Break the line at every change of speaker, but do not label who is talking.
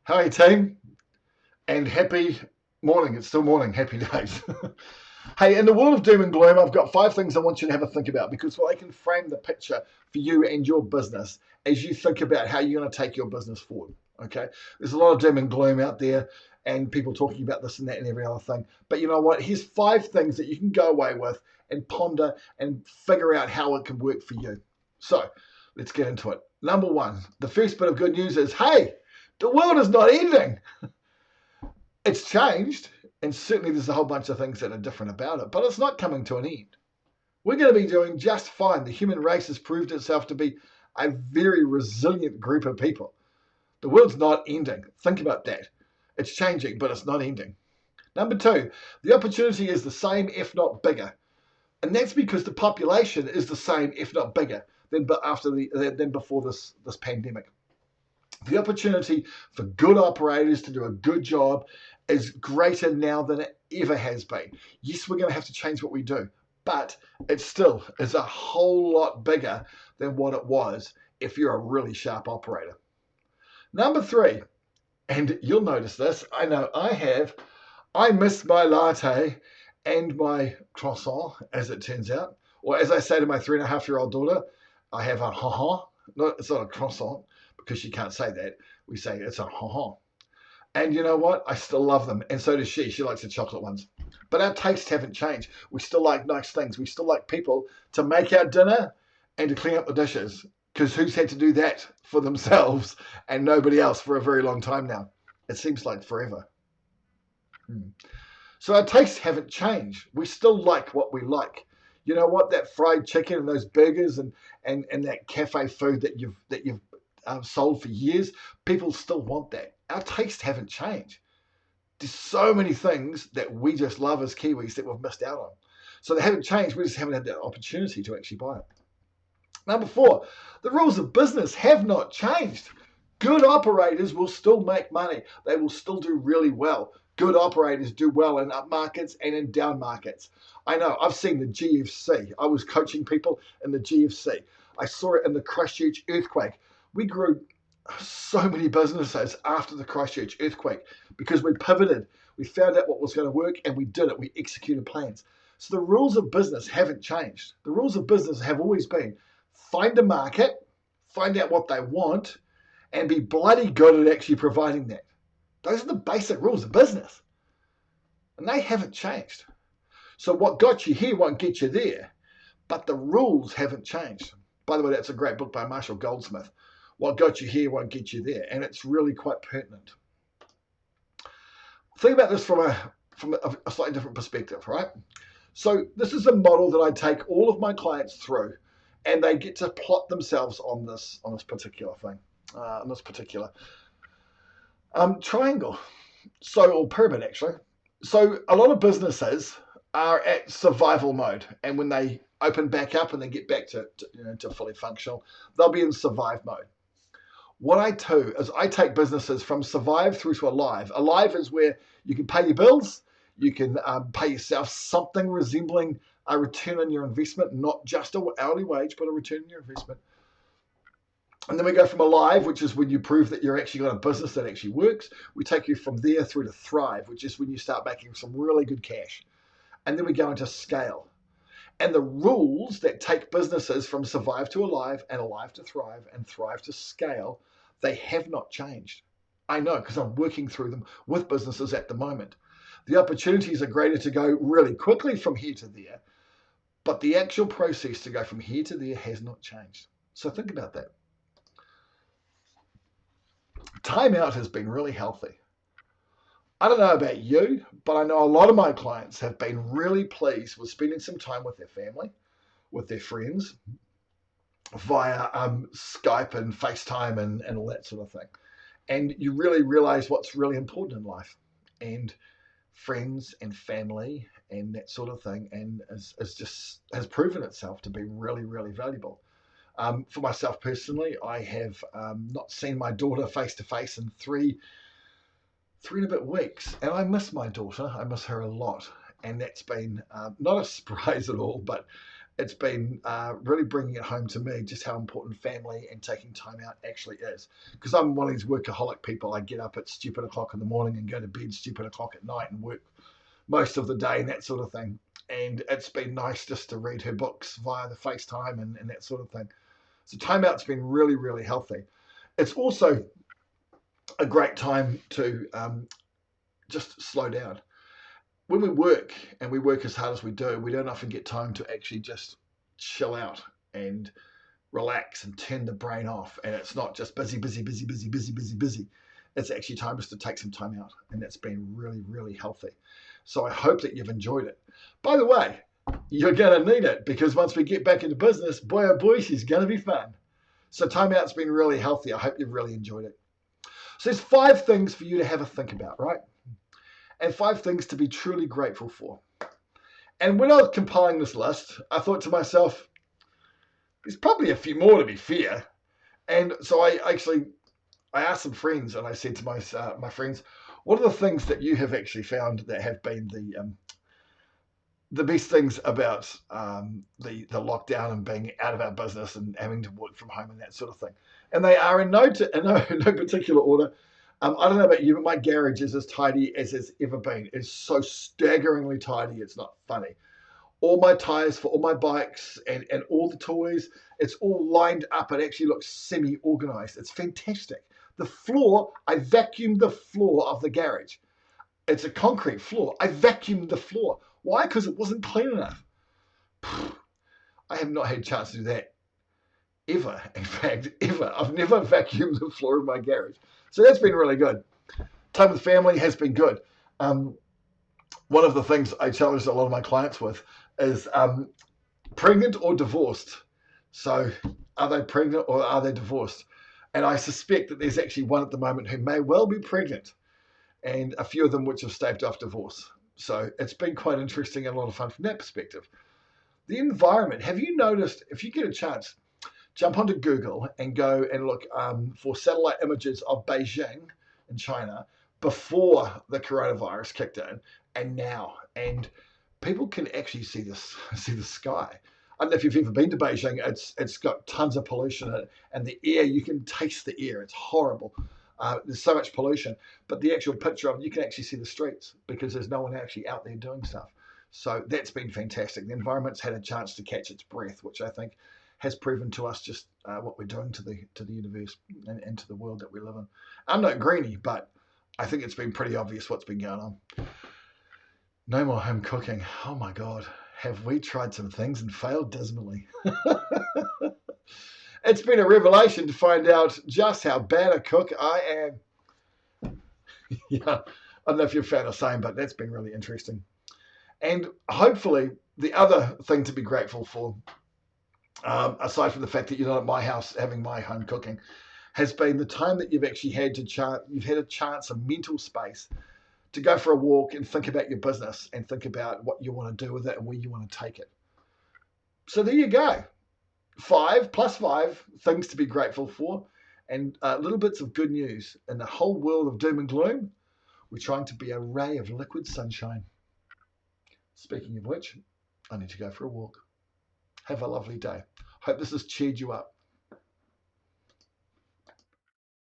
Hi team, and happy morning. It's still morning. Happy days. Hey, in the world of doom and gloom, I've got 5 things I want you to have a think about because I can frame the picture for you and your business as you think about how you're going to take your business forward. Okay, there's a lot of doom and gloom out there, and people talking about this and that and every other thing. But you know what? Here's 5 things that you can go away with and ponder and figure out how it can work for you. So let's get into it. Number 1, the first bit of good news is, hey, the world is not ending. It's changed, and certainly there's a whole bunch of things that are different about it, but it's not coming to an end. We're going to be doing just fine. The human race has proved itself to be a very resilient group of people. The world's not ending. Think about that. It's changing, but it's not ending. Number 2, the opportunity is the same, if not bigger. And that's because the population is the same, if not bigger, than before this pandemic. The opportunity for good operators to do a good job is greater now than it ever has been. Yes, we're going to have to change what we do, but it still is a whole lot bigger than what it was if you're a really sharp operator. Number 3, and you'll notice this, I know I have, I miss my latte and my croissant, as it turns out. Or as I say to my 3.5-year-old daughter, I have a ha-ha. It's not a croissant, because she can't say that. We say it's a ha-ha. And you know what? I still love them. And so does she. She likes the chocolate ones. But our tastes haven't changed. We still like nice things. We still like people to make our dinner and to clean up the dishes. Because who's had to do that for themselves and nobody else for a very long time now? It seems like forever. So our tastes haven't changed. We still like what we like. You know what? That fried chicken and those burgers and that cafe food that you've sold for years, people still want that. Our tastes haven't changed. There's so many things that we just love as Kiwis that we've missed out on. So they haven't changed. We just haven't had that opportunity to actually buy it. Number 4, the rules of business have not changed. Good operators will still make money. They will still do really well. Good operators do well in up markets and in down markets. I know, I've seen the GFC. I was coaching people in the GFC. I saw it in the Christchurch earthquake. We grew so many businesses after the Christchurch earthquake because we pivoted. We found out what was going to work and we did it. We executed plans. So the rules of business haven't changed. The rules of business have always been find a market, find out what they want, and be bloody good at actually providing that. Those are the basic rules of business. And they haven't changed. So what got you here won't get you there. But the rules haven't changed. By the way, that's a great book by Marshall Goldsmith. What got you here won't get you there. And it's really quite pertinent. Think about this from a slightly different perspective, right? So this is a model that I take all of my clients through, and they get to plot themselves on this particular thing, on this particular triangle. So, or pyramid actually. So a lot of businesses are at survival mode, and when they open back up and they get back to fully functional, they'll be in survive mode. What I do is I take businesses from survive through to alive. Alive is where you can pay your bills, you can pay yourself something resembling a return on your investment, not just an hourly wage, but a return on your investment. And then we go from alive, which is when you prove that you're actually got a business that actually works. We take you from there through to thrive, which is when you start making some really good cash. And then we go into scale. And the rules that take businesses from survive to alive and alive to thrive and thrive to scale, they have not changed. I know because I'm working through them with businesses at the moment. The opportunities are greater to go really quickly from here to there, but the actual process to go from here to there has not changed. So think about that. Time out has been really healthy. I don't know about you, but I know a lot of my clients have been really pleased with spending some time with their family, with their friends, via Skype and FaceTime and all that sort of thing. And you really realize what's really important in life. And friends and family and that sort of thing, and has proven itself to be really, really valuable. For myself personally, I have not seen my daughter face to face in three and a bit weeks, and I miss my daughter. I miss her a lot, and that's been not a surprise at all, but it's been really bringing it home to me just how important family and taking time out actually is. Because I'm one of these workaholic people. I get up at stupid o'clock in the morning and go to bed stupid o'clock at night and work most of the day and that sort of thing. And it's been nice just to read her books via the FaceTime and that sort of thing. So time out's been really, really healthy. It's also a great time to just slow down. When we work and we work as hard as we don't often get time to actually just chill out and relax and turn the brain off. And it's not just busy, busy, busy, busy, busy, busy, busy. It's actually time just to take some time out. And that's been really, really healthy. So I hope that you've enjoyed it. By the way, you're going to need it because once we get back into business, boy, oh boy, she's going to be fun. So time out's been really healthy. I hope you've really enjoyed it. So there's 5 things for you to have a think about, right? And 5 things to be truly grateful for. And when I was compiling this list, I thought to myself, there's probably a few more to be fair. And so I asked some friends and I said to my friends, what are the things that you have actually found that have been the best things about the lockdown and being out of our business and having to work from home and that sort of thing? And they are in no particular order. I don't know about you, but my garage is as tidy as it's ever been. It's so staggeringly tidy, it's not funny. All my tires for all my bikes and all the toys, it's all lined up. It actually looks semi-organized. It's fantastic. The floor, I vacuumed the floor of the garage. It's a concrete floor. I vacuumed the floor. Why? Because it wasn't clean enough. I have not had a chance to do that ever. In fact, ever. I've never vacuumed the floor of my garage. So that's been really good. Time with family has been good. One of the things I challenge a lot of my clients with is pregnant or divorced. So are they pregnant or are they divorced? And I suspect that there's actually one at the moment who may well be pregnant and a few of them which have staved off divorce. So it's been quite interesting and a lot of fun from that perspective. The environment, have you noticed, if you get a chance, jump onto Google and go and look for satellite images of Beijing in China before the coronavirus kicked in and now. And people can actually see the sky. I don't know if you've ever been to Beijing. It's got tons of pollution in it, and the air, you can taste the air. It's horrible. There's so much pollution, but the actual picture of it, you can actually see the streets because there's no one actually out there doing stuff. So that's been fantastic. The environment's had a chance to catch its breath, which I think has proven to us just what we're doing to the universe and to the world that we live in. I'm not greenie, but I think it's been pretty obvious what's been going on. No more home cooking. Oh my God. Have we tried some things and failed dismally? It's been a revelation to find out just how bad a cook I am. Yeah, I don't know if you've found the same, but that's been really interesting. And hopefully the other thing to be grateful for, aside from the fact that you're not at my house having my home cooking, has been the time that you've actually had a chance, a mental space to go for a walk and think about your business and think about what you want to do with it and where you want to take it. So there you go. 5 plus 5 things to be grateful for and little bits of good news. In the whole world of doom and gloom, we're trying to be a ray of liquid sunshine. Speaking of which, I need to go for a walk. Have a lovely day. Hope this has cheered you up.